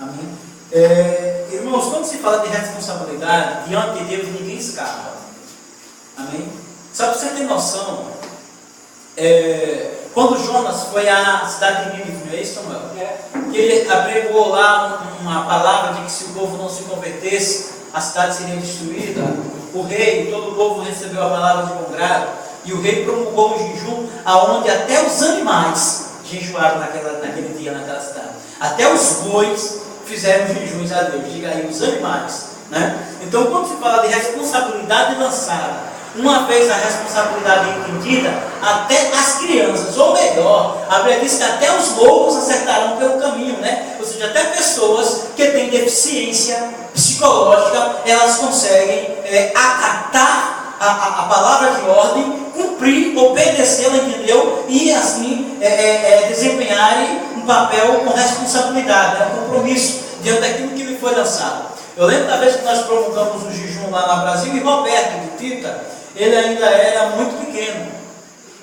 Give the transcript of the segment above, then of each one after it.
Amém? Irmãos, quando se fala de responsabilidade, diante de Deus ninguém escapa. Amém? Só para você ter noção, quando Jonas foi à cidade de Nínive, não é isso, Samuel? Que ele apregou lá uma palavra de que se o povo não se convertesse, a cidade seria destruída. O rei e todo o povo recebeu a palavra de bom grado, e o rei promulgou um jejum aonde até os animais jejuaram naquele dia naquela cidade. Até os bois fizeram jejuns a Deus, diga aí, os animais, né? Então, quando se fala de responsabilidade lançada, uma vez a responsabilidade entendida, até as crianças, ou melhor, a Bíblia diz que até os loucos acertarão pelo caminho, né? Ou seja, até pessoas que têm deficiência psicológica, elas conseguem acatar a palavra de ordem, cumprir, obedecê-la, entendeu? E assim desempenharem um papel com responsabilidade, um compromisso diante daquilo que lhe foi lançado. Eu lembro da vez que nós promulgamos um jejum lá no Brasil, e Roberto de Tita, ele ainda era muito pequeno.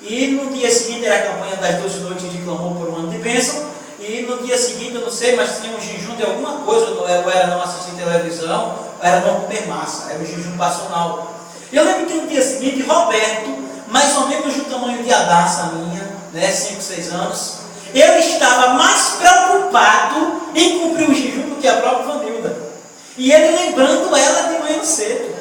E no dia seguinte era a campanha das 12 noites de clamor por um ano de bênção. E no dia seguinte, eu não sei, mas tinha um jejum de alguma coisa, ou era não assistir televisão, ou era não comer massa, era um jejum passional. E eu lembro que no dia seguinte, Roberto, mais ou menos do tamanho de Adassa minha, né, 5, 6 anos, ele estava mais preocupado em cumprir o jejum do que a própria Vanilda. E ele lembrando ela de manhã cedo.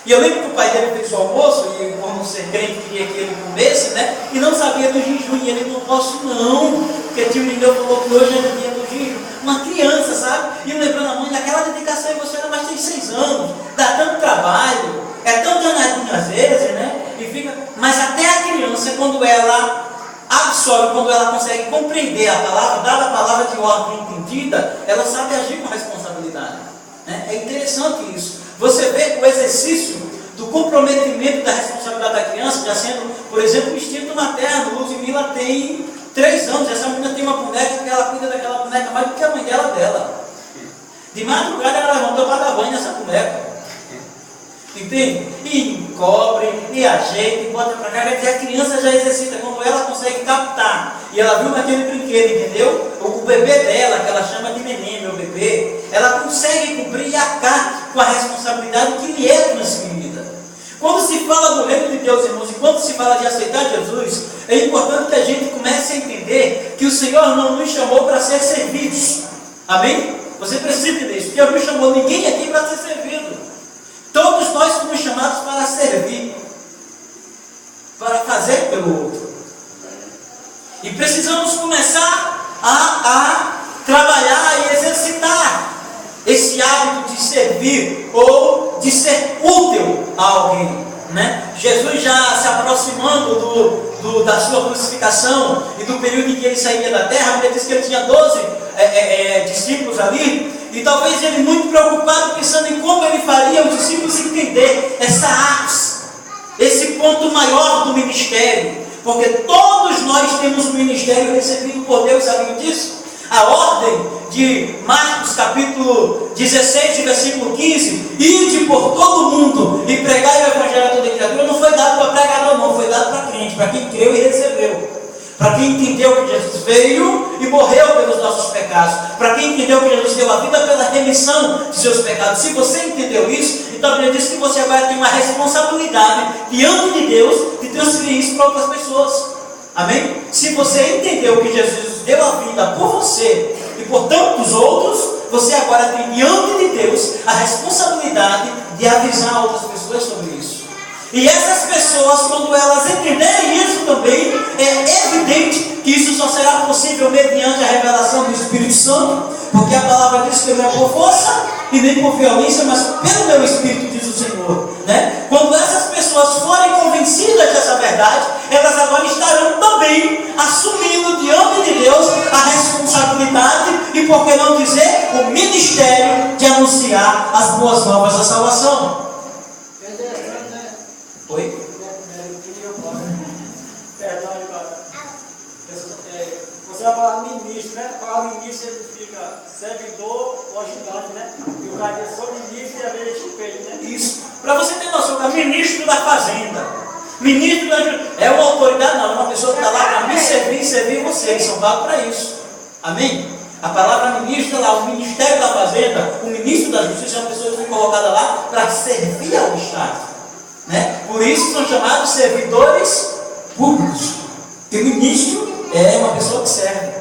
E eu lembro que o pai dele fez o almoço, e por não ser crente, queria que ele comesse, né? E não sabia do jejum, e ele, não posso não, porque tio Lineu falou que hoje é dia do jejum. Uma criança, sabe? E lembrando a mãe daquela dedicação, e você ainda mais tem 6 anos, dá tanto trabalho, é tão danadinho às vezes, né? E fica... Mas até a criança, quando ela absorve, quando ela consegue compreender a palavra, dada a palavra de ordem entendida, ela sabe agir com responsabilidade. Né? É interessante isso. Você vê o exercício do comprometimento da responsabilidade da criança, já sendo, por exemplo, o instinto materno. Ludmila tem 3 anos, essa menina tem uma boneca que ela cuida daquela boneca mais do que a mãe dela. De madrugada ela levanta para dar banho nessa boneca. Entende? E encobre, e ajeita, e bota para cá. Quer dizer, a criança já exercita, quando ela consegue captar. E ela viu naquele brinquedo, entendeu? O bebê dela, que ela chama de neném, meu bebê, ela consegue cumprir e acatar com a responsabilidade que lhe é transferida. Quando se fala do reino de Deus, irmãos, e quando se fala de aceitar Jesus, é importante que a gente comece a entender que o Senhor não nos chamou para ser servidos. Amém? Você precisa entender isso, porque Deus não chamou ninguém aqui para ser servido. Todos nós somos chamados para servir, para fazer pelo outro. E precisamos começar a trabalhar e exercitar esse hábito de servir ou de ser útil a alguém. Né? Jesus já se aproximando da sua crucificação e do período em que ele sairia da terra, a Bíblia diz que ele tinha 12 discípulos ali, e talvez ele muito preocupado, pensando em como ele faria os discípulos entender essa ápice, esse ponto maior do ministério, porque todos nós temos um ministério recebido por Deus, sabiam disso? A ordem de Marcos capítulo 16, versículo 15, ide por todo o mundo e pregai o evangelho a toda criatura, não foi dado para pregador não, foi dado para crente, para quem creu e recebeu. Para quem entendeu que Jesus veio e morreu pelos nossos pecados, para quem entendeu que Jesus deu a vida pela remissão de seus pecados. Se você entendeu isso, então a Bíblia diz que você agora tem uma responsabilidade diante de Deus de transferir isso para outras pessoas. Amém? Se você entendeu que Jesus deu a vida por você e por tantos outros, você agora tem diante de Deus a responsabilidade de avisar outras pessoas sobre isso. E essas pessoas, quando elas entenderem isso também, é evidente que isso só será possível mediante a revelação do Espírito Santo, porque a palavra diz que não é por força e nem por violência, mas pelo meu Espírito, diz o Senhor. Né? Quando essas pessoas forem convencidas dessa verdade, elas agora estarão também assumindo diante de Deus a responsabilidade e, por que não dizer, o ministério de anunciar as boas novas da salvação. Oi? Você vai falar ministro, né? Falar ministro significa servidor ou ajudante, né? E o cara diz só ministro e a vez de peito, né? Isso. Para você ter noção, que é ministro da fazenda, ministro da... é uma autoridade, não, é uma pessoa que está lá para me servir e servir você. Eles são pagos para isso. Amém? A palavra ministra lá, o Ministério da Fazenda, o ministro da Justiça é uma pessoa que foi colocada lá para servir ao Estado. Né? Por isso são chamados servidores públicos. E o ministro é uma pessoa que serve.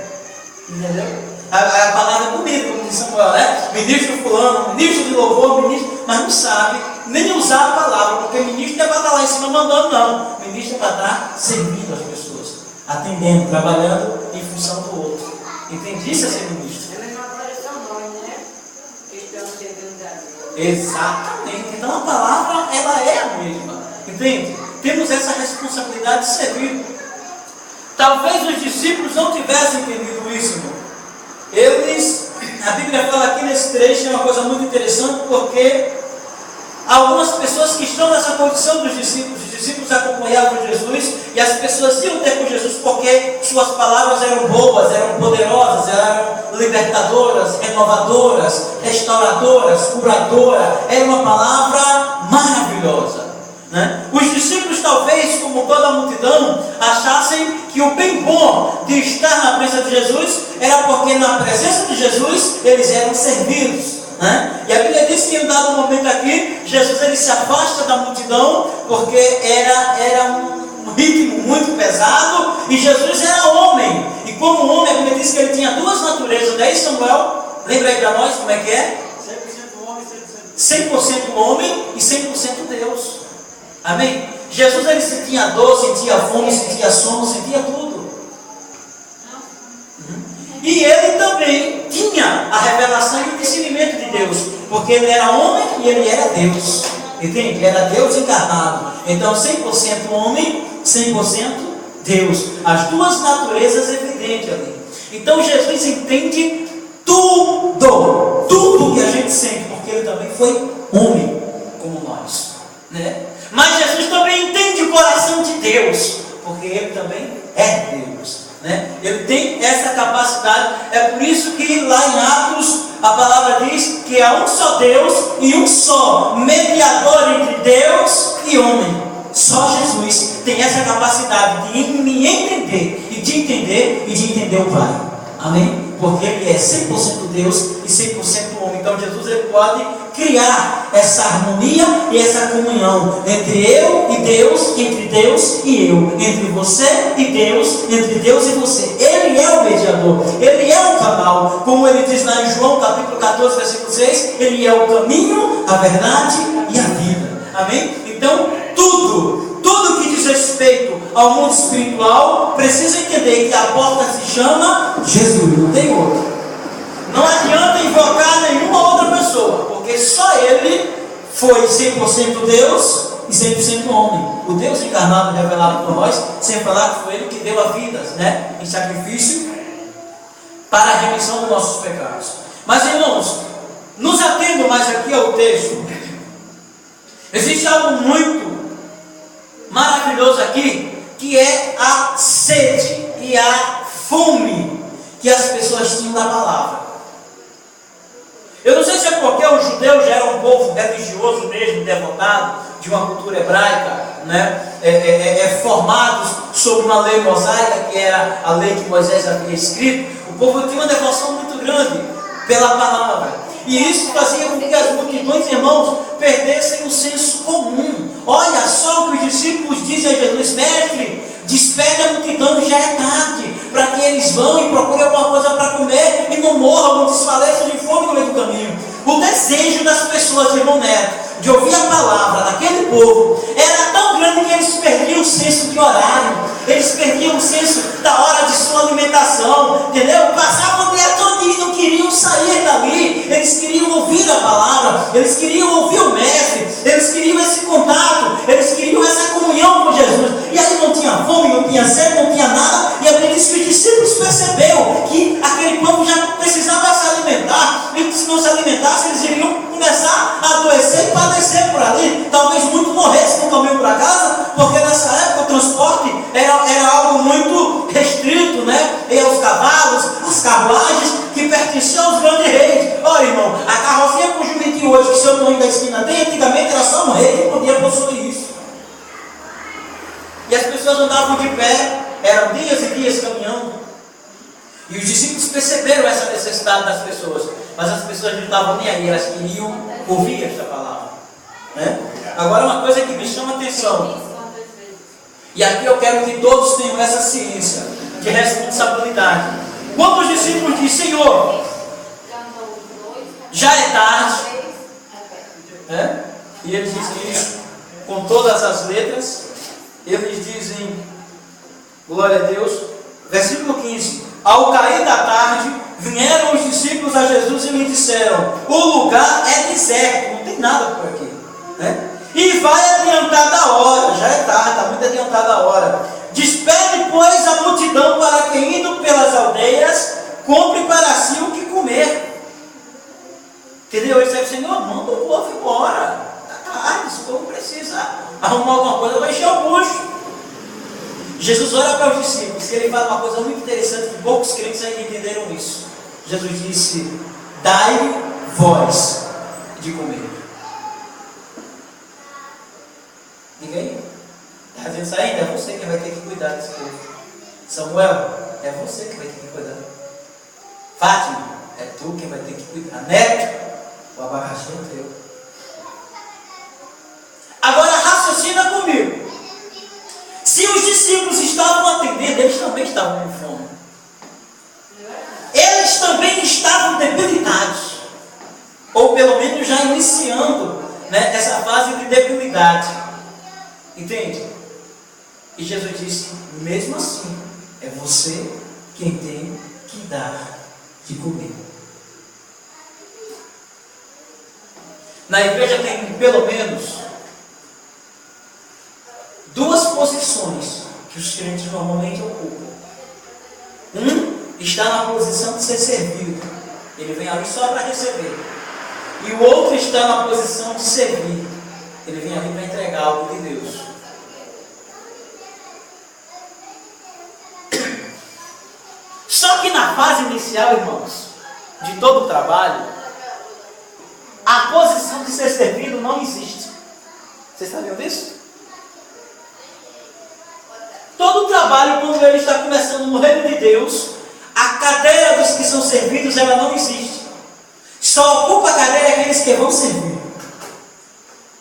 Entendeu? A palavra é bonita, como diz Samuel, né? Ministro fulano, ministro de louvor, ministro, mas não sabe nem usar a palavra, porque ministro não é para estar lá em cima mandando, não. Ministro é para estar servindo as pessoas, atendendo, trabalhando em função do outro. Entende? Isso é ser ministro. É mesmo agora são nós, né? Que estão servindo a Deus. Exatamente. Então a palavra, ela é a mesma. Entende? Temos essa responsabilidade de servir. Talvez os discípulos não tivessem entendido isso, irmão. A Bíblia fala aqui nesse trecho, é uma coisa muito interessante, porque algumas pessoas que estão nessa condição dos discípulos acompanhavam Jesus, e as pessoas iam ter com Jesus porque suas palavras eram boas, eram poderosas, eram libertadoras, renovadoras, restauradoras, curadoras, era uma palavra maravilhosa. Né? Os discípulos, talvez, como toda a multidão, achassem que o bem bom de estar na presença de Jesus era porque na presença de Jesus eles eram servidos. Né? E a Bíblia diz que em um dado momento aqui, Jesus ele se afasta da multidão porque era um ritmo muito pesado e Jesus era homem. E como homem, a Bíblia diz que ele tinha duas naturezas. Daí Samuel, lembra aí para nós como é que é? 100% homem, 100% 100% homem e 100% Deus. Amém? Jesus ele sentia dor, sentia fome, sentia sono, sentia tudo. E ele também tinha a revelação e o discernimento de Deus, porque ele era homem e ele era Deus. Entende? Era Deus encarnado. Então 100% homem, 100% Deus. As duas naturezas evidentes ali. Então Jesus entende tudo que a gente sente, porque ele também foi homem como nós, né? Mas Jesus também entende o coração de Deus, porque ele também é Deus, né? Ele tem essa capacidade. É por isso que lá em Atos a palavra diz que há um só Deus e um só mediador entre Deus e homem. Só Jesus tem essa capacidade de me entender e de entender o Pai. Amém? Porque ele é 100% Deus e 100% homem. Então Jesus ele pode criar essa harmonia e essa comunhão entre eu e Deus, entre Deus e eu, entre você e Deus, entre Deus e você. Ele é o mediador, ele é o canal, como ele diz lá em João capítulo 14, versículo 6, ele é o caminho, a verdade e a vida. Amém? Então tudo que diz respeito ao mundo espiritual precisa entender que a porta se chama Jesus, não tem outra. Não adianta invocar nenhuma outra pessoa, porque só ele foi 100% Deus e 100% homem. O Deus encarnado revelado por nós, sem falar que foi ele que deu a vida, né, em sacrifício para a remissão dos nossos pecados. Mas irmãos, nos atendo mais aqui ao texto. Existe algo muito maravilhoso aqui, que é a sede e a fome que as pessoas tinham da palavra. Eu não sei se é porque os judeus já eram um povo religioso mesmo, devotado, de uma cultura hebraica, né? Formados sobre uma lei mosaica, que era a lei que Moisés havia escrito. O povo tinha uma devoção muito grande pela palavra. E isso fazia com que as multidões, irmãos, perdessem o senso comum. Olha só o que os discípulos dizem a Jesus: mestre, despede a multidão, já é tarde, para que eles vão e procurem alguma coisa para comer e não morram, não desfaleçam de fome no meio do caminho. O desejo das pessoas, irmão Neto, de ouvir a palavra daquele povo era tão grande que eles perdiam o senso de horário, eles perdiam o senso da hora de sua alimentação, entendeu? Passavam o dia todo e não queriam sair dali, eles queriam ouvir a palavra, eles queriam ouvir o mestre, eles queriam esse contato, eles queriam essa comunhão com Jesus. E aí não tinha fome, não tinha sede, não tinha nada. E a Bíblia diz que os discípulos perceberam que aquele povo já precisava se alimentar, e que se não se alimentasse eles iriam começar a adoecer e padecer por ali. Talvez muitos morressem no caminho para casa, porque nessa época o transporte era algo muito restrito, né? E aos cavalos, as carruagens que pertenciam aos grandes reis. Olha, irmão, a carrocinha com o jumentinho hoje que o seu tamanho da esquina tem, antigamente era só um rei que podia possuir isso. E as pessoas andavam de pé, eram dias e dias caminhando. E os discípulos perceberam essa necessidade. necessidade das pessoas, mas as pessoas não estavam nem aí, elas queriam ouvir esta palavra. Né? Agora, uma coisa que me chama a atenção, e aqui eu quero que todos tenham essa ciência de responsabilidade. Quando os discípulos dizem: Senhor, já é tarde, né? E eles dizem isso com todas as letras, eles dizem, glória a Deus, versículo 15: ao cair da tarde, vieram os discípulos a Jesus e lhe disseram: o lugar é deserto, não tem nada por aqui, né? E vai adiantada a hora, já é tarde, está muito adiantada a hora. Despede, pois, a multidão para que, indo pelas aldeias, compre para si o que comer. Entendeu? Ele disse: Senhor, manda o povo embora. Está tarde, esse povo precisa arrumar alguma coisa, vai encher o bucho. Jesus olha para os discípulos e ele fala uma coisa muito interessante que poucos crentes ainda entenderam isso. Jesus disse: dai vós de comer. Diga aí. Está dizendo isso ainda? É você que vai ter que cuidar desse povo. Samuel, é você que vai ter que cuidar. Fátima, é tu que vai ter que cuidar. Neto, o abacaxi é teu. Agora raciocina comigo. Se os discípulos estavam atendendo, eles também estavam com fome. Eles também estavam debilitados. Ou pelo menos já iniciando, né, essa fase de debilidade. Entende? E Jesus disse: mesmo assim, é você quem tem que dar de comer. Na igreja tem pelo menos duas posições que os crentes normalmente ocupam. Um está na posição de ser servido, ele vem ali só para receber. E o outro está na posição de servir, ele vem ali para entregar algo de Deus. Só que na fase inicial, irmãos, de todo o trabalho, a posição de ser servido não existe. Vocês sabiam disso? Todo o trabalho, quando ele está começando no reino de Deus, a cadeira dos que são servidos, ela não existe. Só ocupa a cadeira aqueles que vão servir.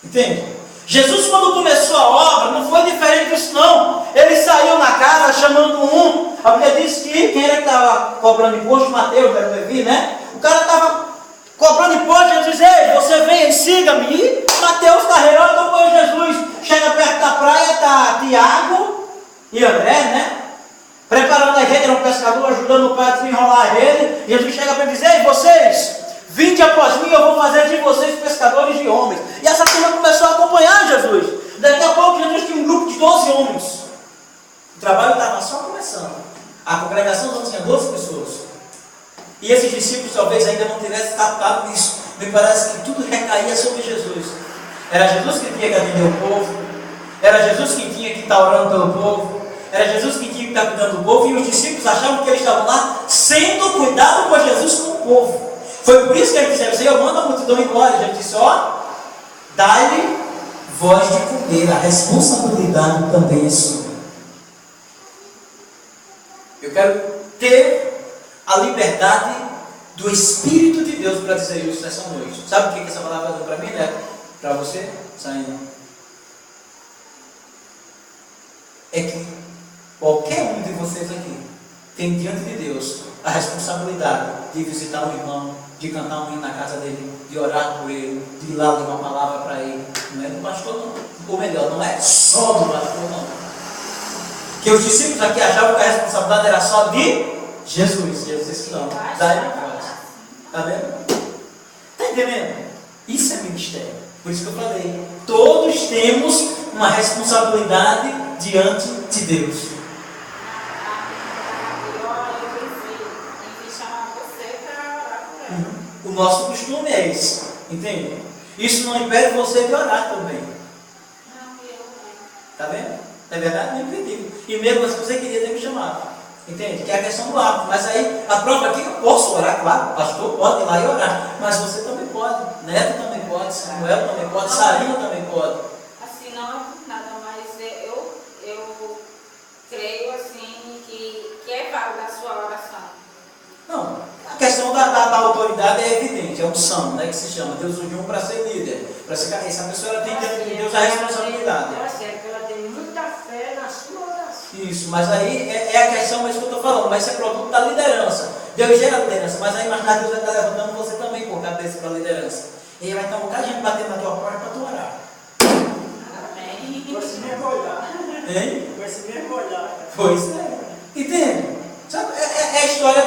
Entende? Jesus, quando começou a obra, não foi diferente disso não. Ele saiu na casa chamando um. A Bíblia diz que quem era que estava cobrando imposto? Mateus, era o Levi, né? O cara estava cobrando imposto. Jesus diz: ei, você vem e siga-me. E Mateus carreirando depois Jesus. Chega perto da praia, está Tiago e André, né? Preparando a rede, era um pescador, ajudando o pai a desenrolar a rede. Jesus chega para ele e diz: ei, vocês, vinde após mim, eu vou fazer de vocês pescadores de homens. E essa turma começou a acompanhar Jesus. Daqui a pouco Jesus tinha um grupo de 12 homens. O trabalho estava só começando. A congregação só tinha 12 pessoas. E esses discípulos talvez ainda não tivessem captado isso. Me parece que tudo recaía sobre Jesus. Era Jesus que tinha que atender o povo. Era Jesus que tinha que estar orando pelo povo. Era Jesus que tinha que estar cuidando do povo. E os discípulos achavam que eles estavam lá sendo cuidados por Jesus com o povo. Foi por isso que eles disseram: Senhor, manda a multidão embora. Jesus disse: ó, dai-lhe voz de comer. A responsabilidade também é sua. Eu quero ter a liberdade do Espírito de Deus para dizer isso nessa noite. Sabe o que essa palavra deu para mim, né? Para você, saindo. É que qualquer um de vocês aqui tem diante de Deus a responsabilidade de visitar um irmão, de cantar um hino na casa dele, de orar por ele, de ir lá levar uma palavra para ele. Não é do pastor não. Ou melhor, não é só do pastor não. Que os discípulos aqui achavam que a responsabilidade era só de Jesus. Jesus disse: não, dai voz. Está vendo? Está entendendo? Isso é ministério. Por isso que eu falei, todos temos uma responsabilidade diante de Deus. O nosso costume é esse, entende? Isso não impede você de orar também. Está vendo? É verdade? Não impediu. E mesmo assim você queria ter me chamado. Entende? Que é a questão do hábito. Mas aí a prova aqui, eu posso orar, claro. O pastor pode ir lá e orar. Mas você também pode. Neto também pode. Samuel também pode. Sarina também pode. Assim, não é nada, mas eu creio assim que é válido a sua oração. Não. A questão da unção, né, que se chama. Deus ungiu um para ser líder. Para ser essa pessoa ela tem diante de Deus a responsabilidade. Ela tem muita fé na sua oração. Isso, mas aí é a questão, mas que eu estou falando, mas isso é produto da liderança. Deus gera liderança, mas aí mais tarde Deus vai estar levantando você também por cabeça para a liderança. E aí vai estar um bocado de gente batendo na tua porta para tu orar. Amém. Com esse mesmo olhar. Hein? Com esse mesmo olhar. Pois é. Entende? Sabe, é a história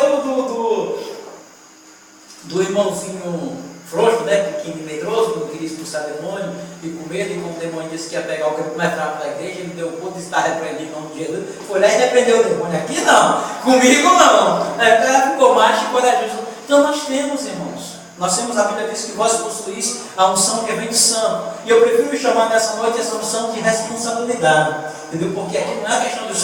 do irmãozinho frouxo, né? Pequeno e medroso, que não queria expulsar demônio, e com medo, e como o demônio disse que ia pegar o campo mais fraco da igreja, ele deu conta de estar repreendido em nome de Jesus, foi lá e repreendeu o demônio. Aqui não, comigo não. Aí o cara ficou macho e corajoso. Então nós temos, irmãos, nós temos, a Bíblia diz que vós possuís a unção que vem de santo. E eu prefiro chamar nessa noite essa unção de responsabilidade. Entendeu? Porque aqui não é a questão de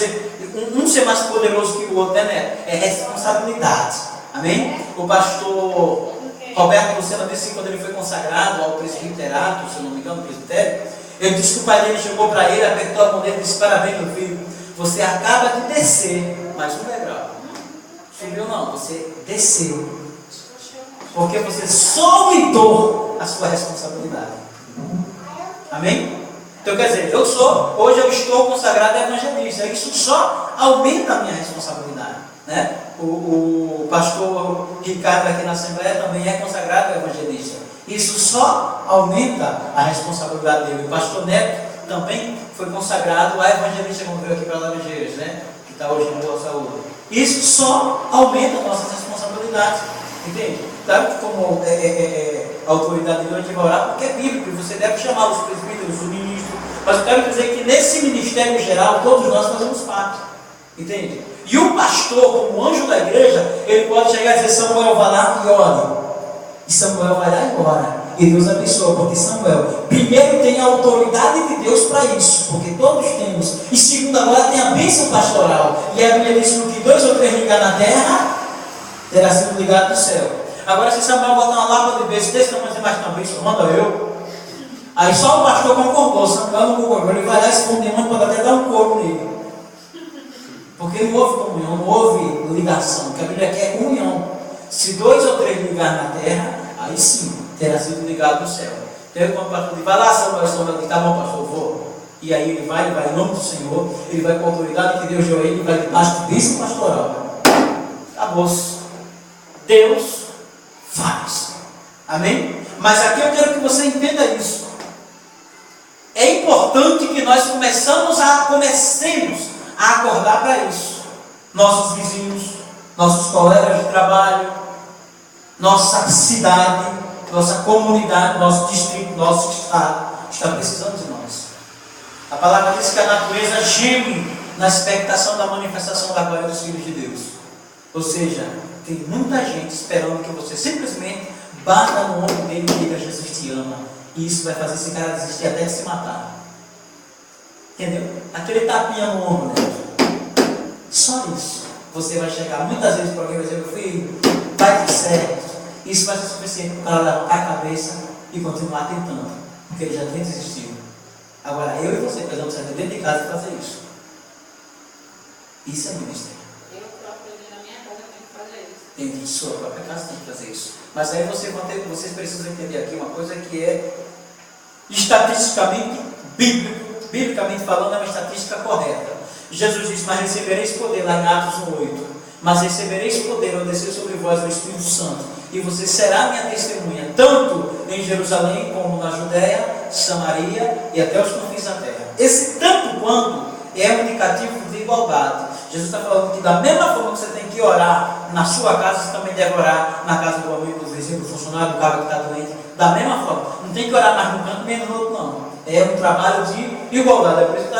ser mais poderoso que o outro, né? É responsabilidade. Amém? O pastor Roberto Lucena disse que quando ele foi consagrado ao presbiterato, se eu não me engano, presbitério, ele disse que o pai dele chegou para ele, apertou a mão dele e disse: parabéns, meu filho, você acaba de descer mais um degrau. Subiu não, você desceu. Porque você só aumentou a sua responsabilidade. Amém? Então quer dizer, hoje eu estou consagrado a evangelista. Isso só aumenta a minha responsabilidade. Né? O pastor Ricardo aqui na Assembleia também é consagrado a evangelista. Isso só aumenta a responsabilidade dele. O pastor Neto também foi consagrado a evangelista, como veio aqui para Laranjeiras, né? Que está hoje em boa saúde. Isso só aumenta nossas responsabilidades. Entende? Claro que como a autoridade de hoje vai orar, porque é bíblico, você deve chamar os presbíteros, o ministro. Mas eu quero dizer que nesse ministério geral, todos nós fazemos parte. Entende? E o pastor, como anjo da igreja, ele pode chegar e dizer: Samuel, vai lá e ore. E Samuel vai lá e ora. E Deus abençoa, porque Samuel, primeiro, tem a autoridade de Deus para isso, porque todos temos. E segundo, agora tem a bênção pastoral. E a Bíblia diz que 2 ou 3 ligar na terra, terá sido ligado no céu. Agora, se Samuel botar uma lâmpada de beijo desse tamanho, você mais uma bênção, manda eu. Aí só o pastor concordou, Samuel não concordou. Ele vai lá e esconde o demônio, pode até dar um couro nele. Porque não houve comunhão, não houve ligação. O que a Bíblia quer é comunhão. Se 2 ou 3 ligar na terra, aí sim terá sido ligado no céu. Então, quando o pastor diz: vai lá, Samuel, tá bom, pastor, vou. E aí ele vai em nome do Senhor, ele vai com a autoridade que Deus deu a ele, vai debaixo de bênção pastoral. Acabou-se. Deus faz. Amém? Mas aqui eu quero que você entenda isso. É importante que nós comecemos a acordar para isso. Nossos vizinhos, nossos colegas de trabalho, nossa cidade, nossa comunidade, nosso distrito, nosso estado está precisando de nós. A palavra diz que a natureza geme na expectação da manifestação da glória dos filhos de Deus. Ou seja, tem muita gente esperando que você simplesmente bata no ombro dele e diga: Jesus te ama. E isso vai fazer esse cara desistir até de se matar. Entendeu? Aquele tapinha no ombro, né? Só isso. Você vai chegar muitas vezes para alguém e vai dizer: meu filho, vai dar certo. Isso vai ser suficiente para o cara levantar a cabeça e continuar tentando. Porque ele já tem desistido. Agora, eu e você precisamos sair dentro de casa e fazer isso. Isso é ministério. Eu próprio na minha casa tenho que fazer isso. Dentro de sua própria casa tem que fazer isso. Mas aí vocês precisam entender aqui uma coisa que é estatisticamente biblicamente falando, é uma estatística correta. Jesus disse: mas recebereis poder, lá em Atos 1:8. Mas recebereis poder ao descer sobre vós o Espírito Santo, e você será minha testemunha, tanto em Jerusalém como na Judéia, Samaria e até os confins da terra. Esse tanto quanto é um indicativo de igualdade. Jesus está falando que da mesma forma que você tem que orar na sua casa, você também deve orar na casa do amigo, do vizinho, do funcionário, do cara que está doente. Da mesma forma. Não tem que orar mais num canto, menos no outro, não. É um trabalho de igualdade. É por isso que